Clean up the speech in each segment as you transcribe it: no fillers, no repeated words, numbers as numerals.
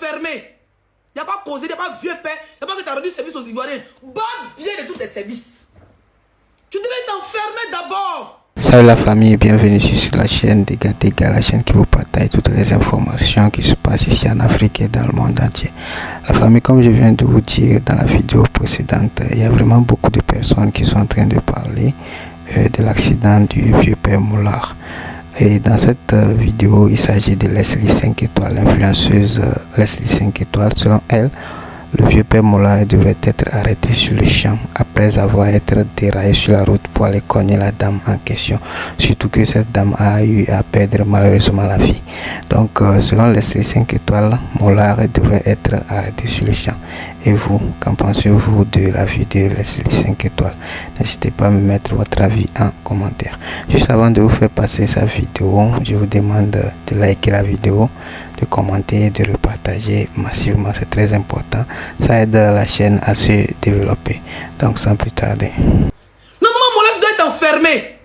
t'enfermer. Il n'y a pas causé, il n'y a pas vieux père, il n'y a pas que tu as rendu service aux Ivoiriens. Bats bien de tous tes services. Tu devais t'enfermer d'abord. Salut la famille, bienvenue sur la chaîne Dégâts, la chaîne qui vous partage toutes les informations qui se passent ici en Afrique et dans le monde entier. La famille, comme je viens de vous dire dans la vidéo précédente, il y a vraiment beaucoup de personnes qui sont en train de parler de l'accident du vieux père Moulard. Et dans cette vidéo, il s'agit de Leslie 5 étoiles, l'influenceuse Leslie 5 étoiles. Selon elle, le vieux père Moulard devrait être arrêté sur le champ après avoir été déraillé sur la route pour aller cogner la dame en question. Surtout que cette dame a eu à perdre malheureusement la vie. Donc selon Leslie 5 étoiles, Moulard devrait être arrêté sur le champ. Et vous, qu'en pensez-vous de la vidéo de Leslie 5 étoiles? N'hésitez pas à me mettre votre avis en commentaire. Juste avant de vous faire passer sa vidéo, je vous demande de liker la vidéo, de commenter, de le partager massivement, c'est très important. Ça aide la chaîne à se développer. Donc sans plus tarder. Normalement, mon lèvre doit être enfermé.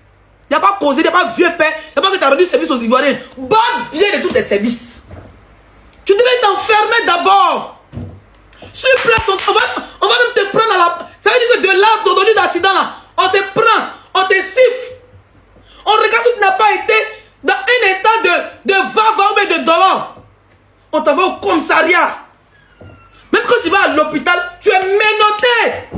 Il n'y a pas causé, il n'y a pas vieux père, il n'y a pas que tu as rendu service aux Ivoiriens. Bats bien de tous tes services. Tu devais t'enfermer d'abord. Sur place, on va même te prendre à la... Ça veut dire que de là, d'aujourd'hui d'accident là, on te prend, on te siffle. On regarde si tu n'as pas été dans un état de va-va ou de dollar. On t'envoie au commissariat. Même quand tu vas à l'hôpital, tu es menotté.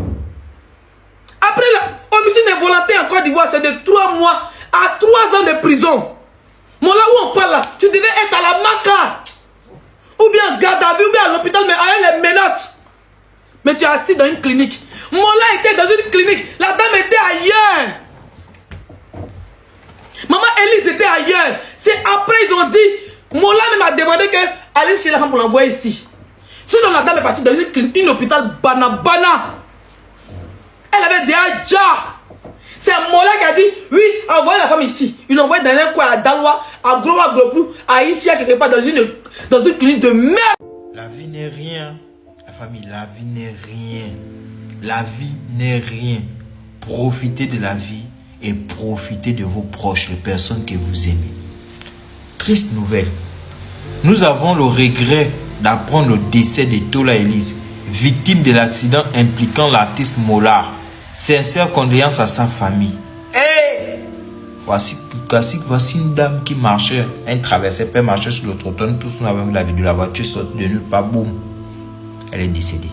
Après l'homicide involontaire en Côte d'Ivoire, c'est de 3 mois à 3 ans de prison. Mon là où on parle là, tu devais être à la maca. Ou bien en garde à vue, ou bien à l'hôpital, mais avec les menottes. Mais tu es assis dans une clinique. Mon là était dans une clinique. La dame était ailleurs. Maman Elise était ailleurs. C'est après ils ont dit, Mola m'a demandé qu'elle allait chez la femme pour l'envoyer ici. Sinon la dame est partie dans une clinique, une hôpital bana. Elle avait déjà. C'est Mola qui a dit, oui, envoyez la femme ici. Il l'a envoyé dans un coin à Daloa, à Gros, à ici, à quelque part, dans une clinique de merde. La vie n'est rien. La famille, la vie n'est rien. La vie n'est rien. Profitez de la vie et profitez de vos proches, les personnes que vous aimez. Triste nouvelle. Nous avons le regret d'apprendre le décès de Tola Elise, victime de l'accident impliquant l'artiste Moulard. Sincères condoléances à sa famille. Hey! Voici une dame qui marchait, elle traversait, elle marchait sur le trottoir, tous on avait vu la vidéo de la voiture sortie de nulle part, boum. Elle est décédée.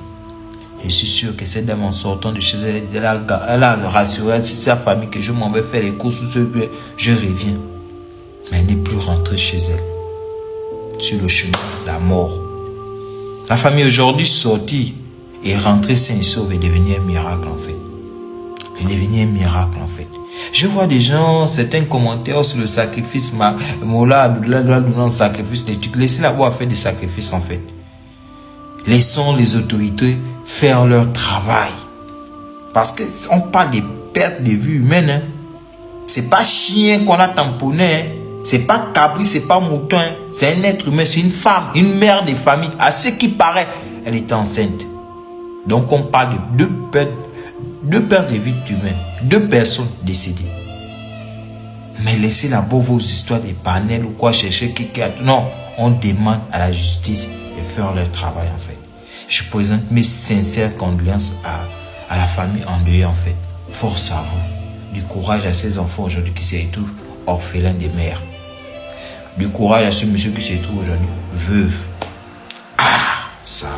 Je suis sûr que cette dame en sortant de chez elle, elle a rassuré sa famille que je m'en vais faire les courses, je reviens. Mais elle n'est plus rentrée chez elle. Sur le chemin de la mort. La famille aujourd'hui sortie et rentrée sain et sauve est devenu un miracle en fait. C'est devenu un miracle en fait. Je vois des gens, certains commentaires sur le sacrifice, Mola doit donner un sacrifice, des trucs. Laissez-la voir faire des sacrifices en fait. Laissons les autorités faire leur travail. Parce qu'on parle des pertes de vie humaine. Hein. C'est pas chien qu'on a tamponné. Hein. C'est pas cabri, c'est pas mouton. Hein. C'est un être humain, c'est une femme, une mère de famille. À ce qui paraît, elle est enceinte. Donc on parle de deux pertes de vie humaine. 2 personnes décédées. Mais laissez là-bas vos histoires des panels ou quoi chercher quelqu'un. Non, on demande à la justice de faire leur travail en fait. Je présente mes sincères condoléances à la famille endeuillée en fait. Force à vous. Du courage à ces enfants aujourd'hui qui se retrouvent orphelins des mères. Du courage à ce monsieur qui se trouve aujourd'hui veuve. Ah, ça.